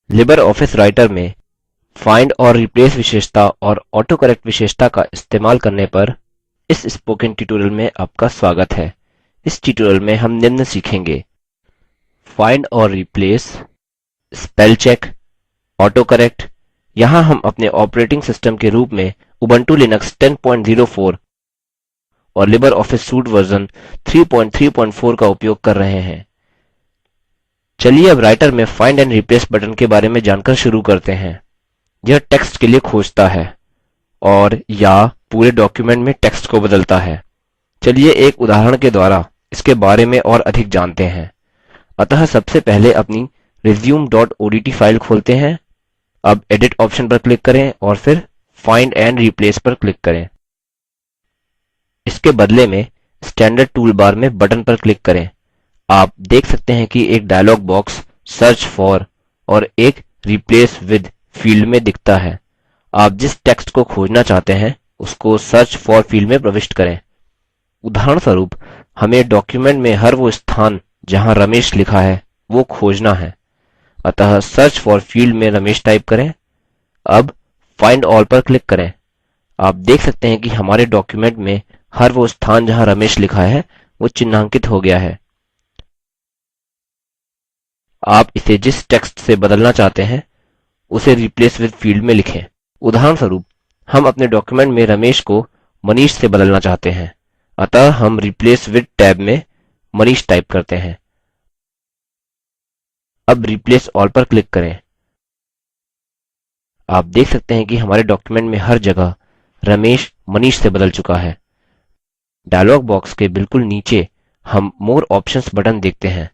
Libre office writer में find और replace विशेषता और ऑटो करेक्ट विशेषता का इस्तेमाल करने पर इस स्पोकन ट्यूटोरियल में आपका स्वागत है। इस ट्यूटोरियल में हम निम्न सीखेंगे: फाइंड और replace, spell check, auto correct. यहाँ हम अपने ऑपरेटिंग सिस्टम के रूप में उबंटू लिनक्स 1004 और लिबर ऑफिस सूट वर्जन 334 का उपयोग कर रहे हैं। चलिए अब राइटर में फाइंड एंड रिप्लेस बटन के बारे में जानकर शुरू करते हैं। यह टेक्स्ट के लिए खोजता है और या पूरे डॉक्युमेंट में टेक्स्ट को बदलता है। चलिए एक उदाहरण के द्वारा इसके बारे में और अधिक जानते हैं। अतः सबसे पहले अपनी resume.odt फाइल खोलते हैं। अब एडिट ऑप्शन पर क्लिक करें और फिर फाइंड एंड रिप्लेस पर क्लिक करें। इसके बदले में स्टैंडर्ड टूल बार में बटन पर क्लिक करें। आप देख सकते हैं कि एक डायलॉग बॉक्स सर्च फॉर और एक रिप्लेस विद फील्ड में दिखता है। आप जिस टेक्स्ट को खोजना चाहते हैं उसको सर्च फॉर फील्ड में प्रविष्ट करें। उदाहरणस्वरूप हमें डॉक्युमेंट में हर वो स्थान जहां रमेश लिखा है वो खोजना है। अतः सर्च फॉर फील्ड में रमेश टाइप करें। अब फाइंड ऑल पर क्लिक करें। आप देख सकते हैं कि हमारे डॉक्युमेंट में हर वो स्थान जहां रमेश लिखा है वो चिन्हांकित हो गया है। आप इसे जिस टेक्स्ट से बदलना चाहते हैं उसे रिप्लेस विद फील्ड में लिखें। उदाहरणस्वरूप हम अपने डॉक्युमेंट में रमेश को मनीष से बदलना चाहते हैं। अतः हम रिप्लेस विद टैब में मनीष टाइप करते हैं। अब रिप्लेस ऑल पर क्लिक करें। आप देख सकते हैं कि हमारे डॉक्युमेंट में हर जगह रमेश मनीष से बदल चुका है। डायलॉग बॉक्स के बिल्कुल नीचे हम मोर ऑप्शंस बटन देखते हैं।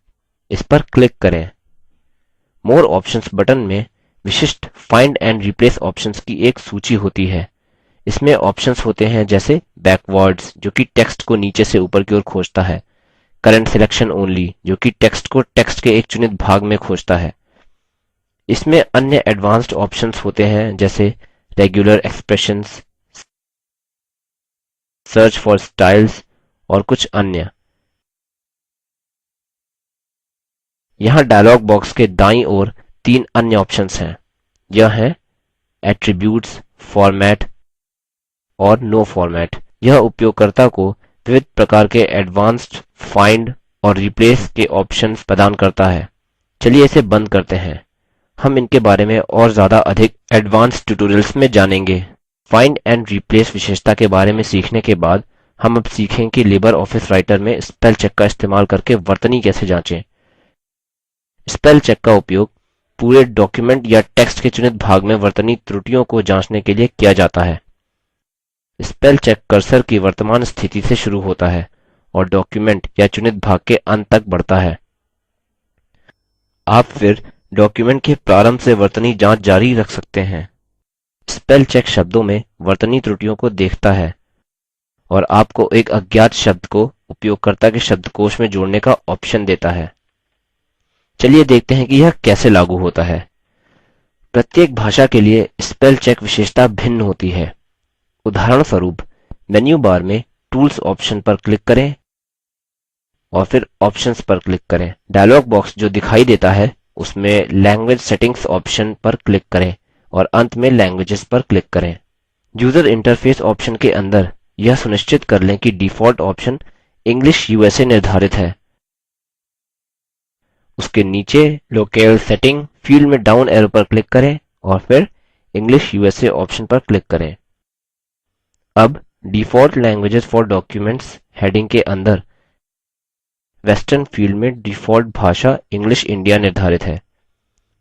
इस पर क्लिक करें। मोर ऑप्शंस बटन में विशिष्ट फाइंड एंड रिप्लेस ऑप्शंस की एक सूची होती है। इसमें ऑप्शंस होते हैं जैसे बैकवर्ड्स जो कि टेक्स्ट को नीचे से ऊपर की ओर खोजता है, करंट सिलेक्शन ओनली जो कि टेक्स्ट को टेक्स्ट के एक चुनित भाग में खोजता है। इसमें अन्य एडवांस्ड ऑप्शंस होते हैं जैसे regular expressions, search for styles और कुछ अन्य। यहाँ डायलॉग बॉक्स के दाईं ओर तीन अन्य ऑप्शंस हैं। यह हैं एट्रीब्यूट्स, फॉर्मेट और नो फॉर्मेट। यह उपयोगकर्ता को विविध प्रकार के एडवांस्ड फाइंड और रिप्लेस के ऑप्शंस प्रदान करता है। चलिए इसे बंद करते हैं। हम इनके बारे में और ज़्यादा अधिक एडवांस्ड ट्यूटोरियल्स में जानेंगे। फाइंड एंड रिप्लेस विशेषता के बारे में सीखने के बाद हम अब सीखें कि लिबर ऑफिस राइटर में स्पेल चेक का इस्तेमाल करके वर्तनी कैसे जाँचें। स्पेल चेक का उपयोग पूरे डॉक्युमेंट या टेक्स्ट के चुनित भाग में वर्तनी त्रुटियों को जांचने के लिए किया जाता है। स्पेल चेक कर्सर की वर्तमान स्थिति से शुरू होता है और डॉक्युमेंट या चुनित भाग के अंत तक बढ़ता है। आप फिर डॉक्युमेंट के प्रारंभ से वर्तनी जांच जारी रख सकते हैं। स्पेल चेक शब्दों में वर्तनी त्रुटियों को देखता है और आपको एक अज्ञात शब्द को उपयोगकर्ता के शब्दकोश में जोड़ने का ऑप्शन देता है। चलिए देखते हैं कि यह कैसे लागू होता है। प्रत्येक भाषा के लिए स्पेल चेक विशेषता भिन्न होती है। उदाहरणस्वरूप मेन्यू बार में टूल्स ऑप्शन पर क्लिक करें और फिर ऑप्शंस पर क्लिक करें। डायलॉग बॉक्स जो दिखाई देता है उसमें लैंग्वेज सेटिंग्स ऑप्शन पर क्लिक करें और अंत में लैंग्वेजेस पर क्लिक करें। यूजर इंटरफेस ऑप्शन के अंदर यह सुनिश्चित कर लें कि डिफॉल्ट ऑप्शन इंग्लिश यूएसए निर्धारित है। उसके नीचे लोकेल सेटिंग फील्ड में डाउन एरो पर क्लिक करें और फिर इंग्लिश यूएसए ऑप्शन पर क्लिक करें। अब default languages for documents heading के अंदर वेस्टर्न फील्ड में डिफॉल्ट भाषा इंग्लिश इंडिया निर्धारित है।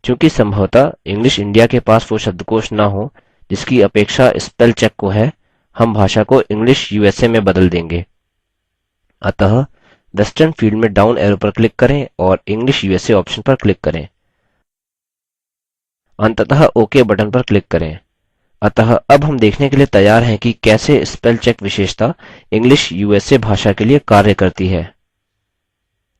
चूंकि संभवतः इंग्लिश इंडिया के पास वो शब्दकोश न हो जिसकी अपेक्षा स्पेल चेक को है, हम भाषा को इंग्लिश यूएसए में बदल देंगे। अतः वेस्टर्न फील्ड में डाउन एरो पर क्लिक करें और इंग्लिश यूएसए ऑप्शन पर क्लिक करें। अंततः ओके बटन पर क्लिक करें। अतः अब हम देखने के लिए तैयार हैं कि कैसे स्पेल चेक विशेषता इंग्लिश यूएसए भाषा के लिए कार्य करती है।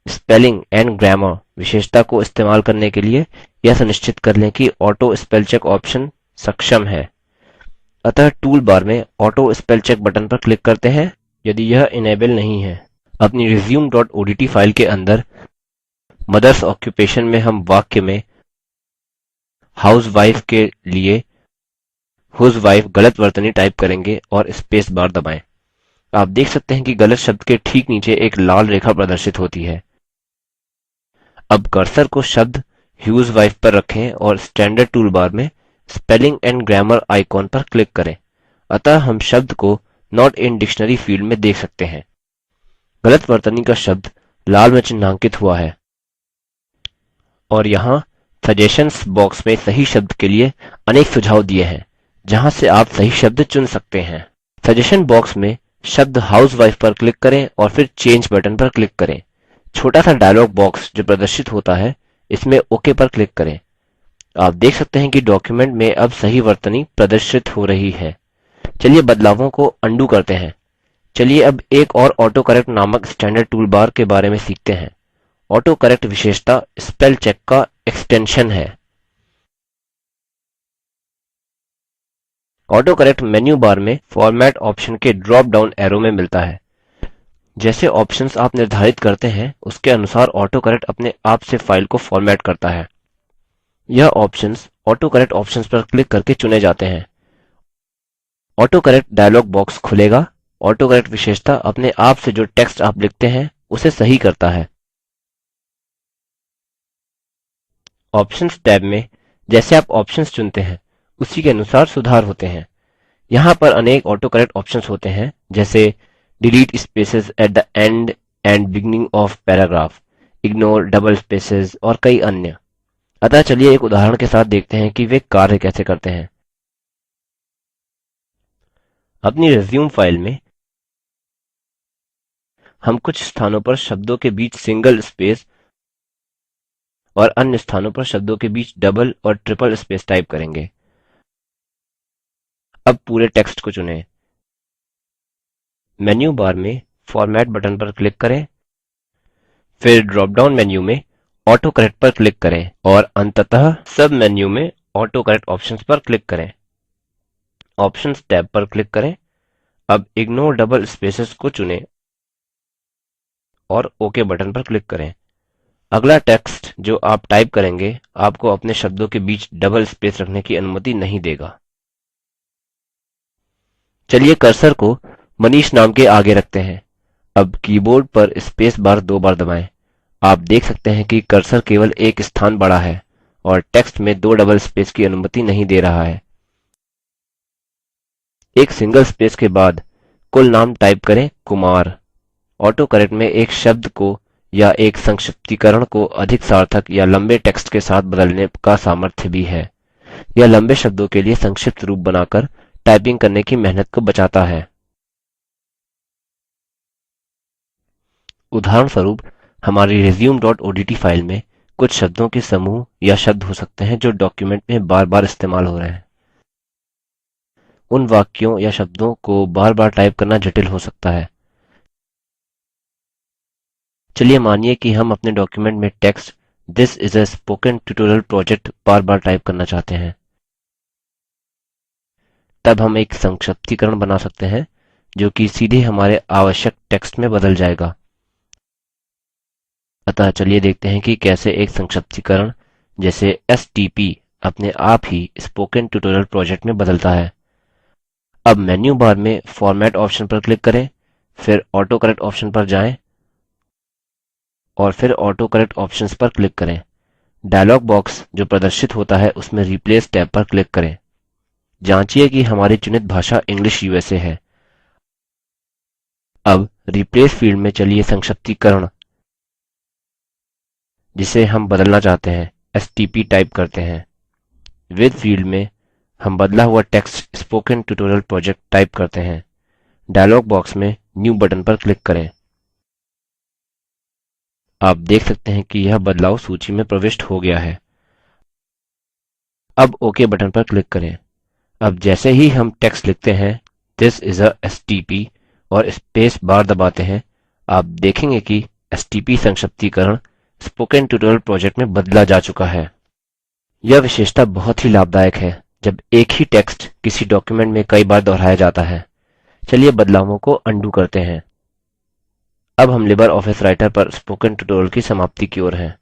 स्पेलिंग एंड ग्रामर विशेषता को इस्तेमाल करने के लिए यह सुनिश्चित कर लें कि ऑटो स्पेल चेक ऑप्शन सक्षम है। अतः टूल बार में ऑटो स्पेल चेक बटन पर क्लिक करते हैं यदि यह इनेबल नहीं है। अपनी resume.odt फाइल के अंदर मदर्स ऑक्यूपेशन में हम वाक्य में हाउसवाइफ के लिए हुजवाइफ गलत वर्तनी टाइप करेंगे और स्पेस बार दबाएँ। आप देख सकते हैं कि गलत शब्द के ठीक नीचे एक लाल रेखा प्रदर्शित होती है। अब कर्सर को शब्द ह्यूजवाइफ पर रखें और स्टैंडर्ड टूल बार में स्पेलिंग एंड ग्रामर आइकॉन पर क्लिक करें। अतः हम शब्द को नॉट इन डिक्शनरी फील्ड में देख सकते हैं। गलत वर्तनी का शब्द लाल में चिन्हांकित हुआ है और यहाँ सजेशंस बॉक्स में सही शब्द के लिए अनेक सुझाव दिए हैं जहाँ से आप सही शब्द चुन सकते हैं। सजेशन बॉक्स में शब्द हाउसवाइफ पर क्लिक करें और फिर चेंज बटन पर क्लिक करें। छोटा सा डायलॉग बॉक्स जो प्रदर्शित होता है इसमें ओके पर क्लिक करें। आप देख सकते हैं कि डॉक्युमेंट में अब सही वर्तनी प्रदर्शित हो रही है। चलिए बदलावों को अन्डू करते हैं। चलिए अब एक और ऑटो करेक्ट नामक स्टैंडर्ड टूल बार के बारे में सीखते हैं। ऑटो करेक्ट विशेषता स्पेल चेक का एक्सटेंशन है। ऑटो करेक्ट मेन्यू बार में फॉर्मेट ऑप्शन के ड्रॉप डाउन एरो में मिलता है। जैसे ऑप्शंस आप निर्धारित करते हैं उसके अनुसार ऑटो करेक्ट अपने आप से फाइल को फॉर्मेट करता है। यह ऑप्शंस ऑटो करेक्ट ऑप्शंस पर क्लिक करके चुने जाते हैं। ऑटो करेक्ट डायलॉग बॉक्स खुलेगा। ऑटो करेक्ट विशेषता अपने आप से जो टेक्स्ट आप लिखते हैं उसे सही करता है। ऑप्शंस टैब में जैसे आप ऑप्शंस चुनते हैं उसी के अनुसार सुधार होते हैं। यहाँ पर अनेक ऑटो करेक्ट ऑप्शंस होते हैं जैसे delete spaces at the end and beginning of paragraph, ignore double spaces और कई अन्य। अतः चलिए एक उदाहरण के साथ देखते हैं कि वे कार्य कैसे करते हैं। अपनी रिज्यूम फाइल में हम कुछ स्थानों पर शब्दों के बीच सिंगल स्पेस और अन्य स्थानों पर शब्दों के बीच डबल और ट्रिपल स्पेस टाइप करेंगे। अब पूरे टेक्स्ट को चुनें। मेन्यू बार में फॉर्मेट बटन पर क्लिक करें, फिर ड्रॉप डाउन मेन्यू में ऑटो करेक्ट पर क्लिक करें और अंततः सब मेन्यू में ऑटो करेक्ट ऑप्शंस पर क्लिक करें। ऑप्शंस टैब पर क्लिक करें। अब इग्नोर डबल स्पेसेस को चुनें और ओके बटन पर क्लिक करें। अगला टेक्स्ट जो आप टाइप करेंगे आपको अपने शब्दों के बीच डबल स्पेस रखने की अनुमति नहीं देगा। चलिए कर्सर को मनीष नाम के आगे रखते हैं। अब कीबोर्ड पर स्पेस बार 2 बार दबाएं। आप देख सकते हैं कि कर्सर केवल एक स्थान बढ़ा है और टेक्स्ट में 2 डबल स्पेस की अनुमति नहीं दे रहा है। एक सिंगल स्पेस के बाद कुल नाम टाइप करें कुमार। ऑटो करेक्ट में एक शब्द को या एक संक्षिप्तीकरण को अधिक सार्थक या लंबे टेक्स्ट के साथ बदलने का सामर्थ्य भी है। यह लंबे शब्दों के लिए संक्षिप्त रूप बनाकर टाइपिंग करने की मेहनत को बचाता है। उदाहरणस्वरूप हमारी resume.odt फाइल में कुछ शब्दों के समूह या शब्द हो सकते हैं जो डॉक्युमेंट में बार बार इस्तेमाल हो रहे हैं। उन वाक्यों या शब्दों को बार बार टाइप करना जटिल हो सकता है। चलिए मानिए कि हम अपने डॉक्युमेंट में text this is a spoken tutorial project bar bar type करना चाहते हैं। तब हम एक संक्षिप्तीकरण बना सकते हैं जो कि सीधे हमारे आवश्यक टेक्स्ट में बदल जाएगा। अतः चलिए देखते हैं कि कैसे एक संक्षिप्तीकरण जैसे एसटीपी अपने आप ही स्पोकन ट्यूटोरियल प्रोजेक्ट में बदलता है। अब मेन्यू बार में फॉर्मेट ऑप्शन पर क्लिक करें, फिर ऑटो करेक्ट ऑप्शन पर जाएं और फिर ऑटो करेक्ट ऑप्शंस पर क्लिक करें। डायलॉग बॉक्स जो प्रदर्शित होता है उसमें रिप्लेस टैब पर क्लिक करें। जाँचिए कि हमारी चुनित भाषा इंग्लिश यूएसए है। अब रिप्लेस फील्ड में चलिए संक्षिप्तीकरण जिसे हम बदलना चाहते हैं एसटीपी टाइप करते हैं। विथ फील्ड में हम बदला हुआ text spoken tutorial project type करते हैं। डायलॉग बॉक्स में न्यू बटन पर क्लिक करें। आप देख सकते हैं कि यह बदलाव सूची में प्रविष्ट हो गया है। अब ओके बटन पर क्लिक करें। अब जैसे ही हम टेक्स्ट लिखते हैं दिस इज a stp और स्पेस बार दबाते हैं, आप देखेंगे कि stp संक्षिप्तीकरण स्पोकन ट्यूटोरियल प्रोजेक्ट में बदला जा चुका है। यह विशेषता बहुत ही लाभदायक है जब एक ही टेक्स्ट किसी डॉक्युमेंट में कई बार दोहराया जाता है। चलिए बदलावों को अन्डू करते हैं। अब हम लिबर ऑफिस राइटर पर स्पोकन ट्यूटोरियल की समाप्ति की ओर हैं।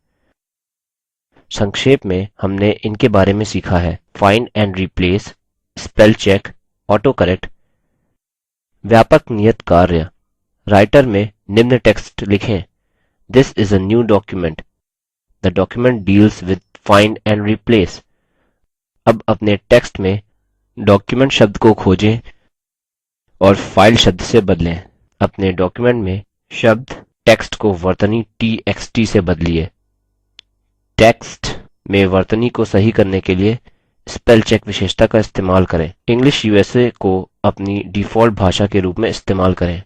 संक्षेप में हमने इनके बारे में सीखा है: find and replace, spell check, auto correct. व्यापक नियत कार्य: राइटर में निम्न टेक्स्ट लिखें: This is a new document. The document deals with find and replace. अब अपने टेक्स्ट में डॉक्यूमेंट शब्द को खोजें और फाइल शब्द से बदलें। अपने डॉक्युमेंट में शब्द टेक्स्ट को वर्तनी txt से बदलिए। टेक्स्ट में वर्तनी को सही करने के लिए स्पेल चेक विशेषता का इस्तेमाल करें। इंग्लिश यूएसए को अपनी डिफॉल्ट भाषा के रूप में इस्तेमाल करें।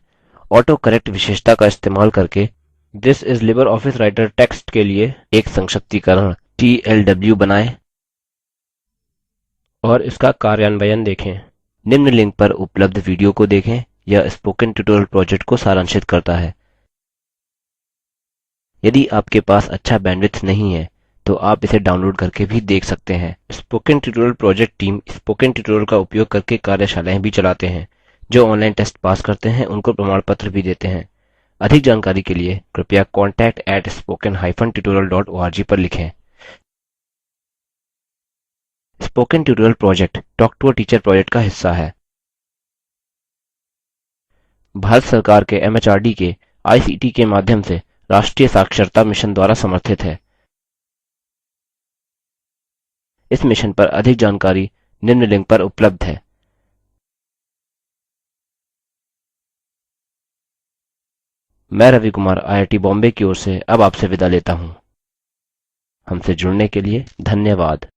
ऑटो करेक्ट विशेषता का इस्तेमाल करके this is LibreOffice writer text के लिए एक संक्षिप्तीकरण TLW बनाएं और इसका कार्यान्वयन देखें। निम्न लिंक पर उपलब्ध वीडियो को देखें। यह स्पोकन ट्यूटोरियल प्रोजेक्ट को सारांशित करता है। यदि आपके पास अच्छा बैंडविड्थ नहीं है तो आप इसे डाउनलोड करके भी देख सकते हैं। Spoken tutorial project team spoken tutorial का उपयोग करके कार्यशालाएँ भी चलाते हैं। जो ऑनलाइन टेस्ट पास करते हैं उनको प्रमाण पत्र भी देते हैं। अधिक जानकारी के लिए कृपया contact@spoken-tutorial.org पर लिखें। Spoken tutorial project talk to a teacher project का हिस्सा है। भारत सरकार के MHRD के ICT के माध्यम से राष्ट्रीय साक्षरता मिशन द्वारा समर्थित है। इस मिशन पर अधिक जानकारी निम्न लिंक पर उपलब्ध है। मैं रवि कुमार IIT बॉम्बे की ओर से अब आपसे विदा लेता हूँ। हमसे जुड़ने के लिए धन्यवाद।